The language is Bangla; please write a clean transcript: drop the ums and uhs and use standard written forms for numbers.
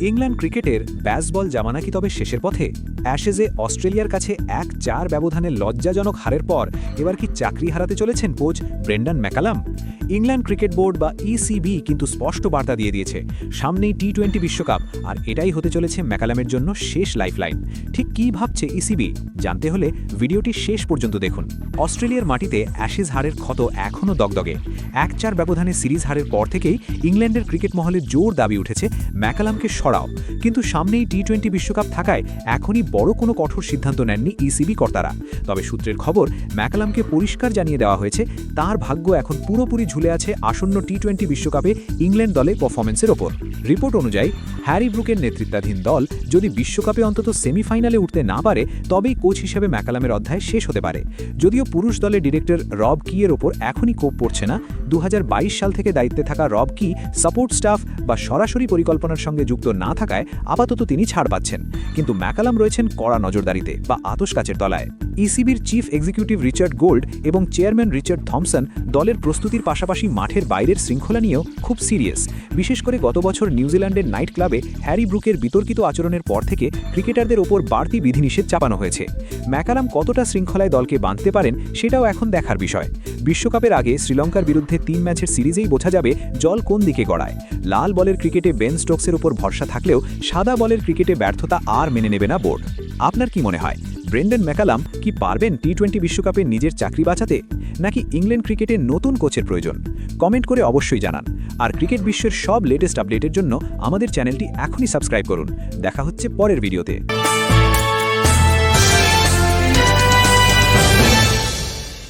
ইংল্যান্ড ক্রিকেটের ব্যাসবল জামানা কি তবে শেষের পথে? অ্যাশেজে অস্ট্রেলিয়ার কাছে ১-৪ ব্যবধানে লজ্জাজনক হারের পর এবার কি চাকরি হারাতে চলেছেন coach Brendon McCullum? England cricket board বা ইসিবি কিন্তু স্পষ্ট বার্তা দিয়ে দিয়েছে, সামনেই টি-20 বিশ্বকাপ, আর এটাই হতে চলেছে ম্যাকালামের জন্য শেষ লাইফলাইন। ঠিক কী ভাবছে ইসিবি? জানতে হলে ভিডিওটি শেষ পর্যন্ত দেখুন। অস্ট্রেলিয়ার মাটিতে অ্যাশেজ হারের ক্ষত এখনও দগদগে। ১-৪ ব্যবধানে সিরিজ হারের পর থেকেই ইংল্যান্ডের ক্রিকেট মহলে জোর দাবি উঠেছে ম্যাকালামকে সরাও, কিন্তু সামনেই টি-20 বিশ্বকাপ থাকায় এখনই বড় কোনো কঠোর সিদ্ধান্ত নেননি ইসিবি কর্তারা। তবে সূত্রের খবর, ম্যাকালামকে পরিষ্কার জানিয়ে দেওয়া হয়েছে তার ভাগ্য এখন পুরোপুরি ঝুলে আছে আসন্ন টি-20 বিশ্বকাপে ইংল্যান্ড দলে পারফরম্যান্সের ওপর। রিপোর্ট অনুযায়ী হ্যারি ব্রুকের নেতৃত্বাধীন দল যদি বিশ্বকাপে অন্তত সেমিফাইনালে উঠতে না পারে, তবেই কোচ হিসেবে ম্যাকালামের অধ্যায় শেষ হতে পারে। যদিও পুরুষ দলের ডিরেক্টর রব কিয়ের ওপর এখনই কোপ পড়ছে না, ২০২২ সাল থেকে দায়িত্বে থাকা রব কি সাপোর্ট স্টাফ বা সরাসরি পরিকল্পনার সঙ্গে যুক্ত না থাকায় আপাতত তিনি ছাড় পাচ্ছেন, কিন্তু ম্যাকালাম রয়েছেন কড়া নজরদারিতে বা আতশকাচের তলায়। ইসিবির চিফ এক্সিকিউটিভ রিচার্ড গোল্ড এবং চেয়ারম্যান রিচার্ড থমসন দলের প্রস্তুতির পাশাপাশি মাঠের বাইরের শৃঙ্খলা নিয়েও খুব সিরিয়াস। বিশেষ করে গত বছর নিউজিল্যান্ডের নাইট ক্লাবে হ্যারি ব্রুকের বিতর্কিত আচরণের পর থেকে ক্রিকেটারদের ওপর বাড়তি বিধিনিষেধ চাপানো হয়েছে। ম্যাকালাম কতটা শৃঙ্খলায় দলকে বাঁধতে পারেন সেটাও এখন দেখার বিষয়। বিশ্বকাপের আগে শ্রীলঙ্কার বিরুদ্ধে ৩ ম্যাচের সিরিজেই বোঝা যাবে জল কোন দিকে গড়ায়। লাল বলের ক্রিকেটে বেন স্টোকসের উপর ভরসা থাকলেও সাদা বলের ক্রিকেটে ব্যর্থতা আর মেনে নেবে না বোর্ড। আপনার কি মনে হয়, ব্রেন্ডন ম্যাকালাম কি পারবেন টি-20 বিশ্বকাপে নিজের চাকরি বাঁচাতে, নাকি ইংল্যান্ড ক্রিকেটে নতুন কোচের প্রয়োজন? কমেন্ট করে অবশ্যই জানান। আর ক্রিকেট বিশ্বের সব লেটেস্ট আপডেটের জন্য আমাদের চ্যানেলটি এখনই সাবস্ক্রাইব করুন। দেখা হচ্ছে পরের ভিডিওতে।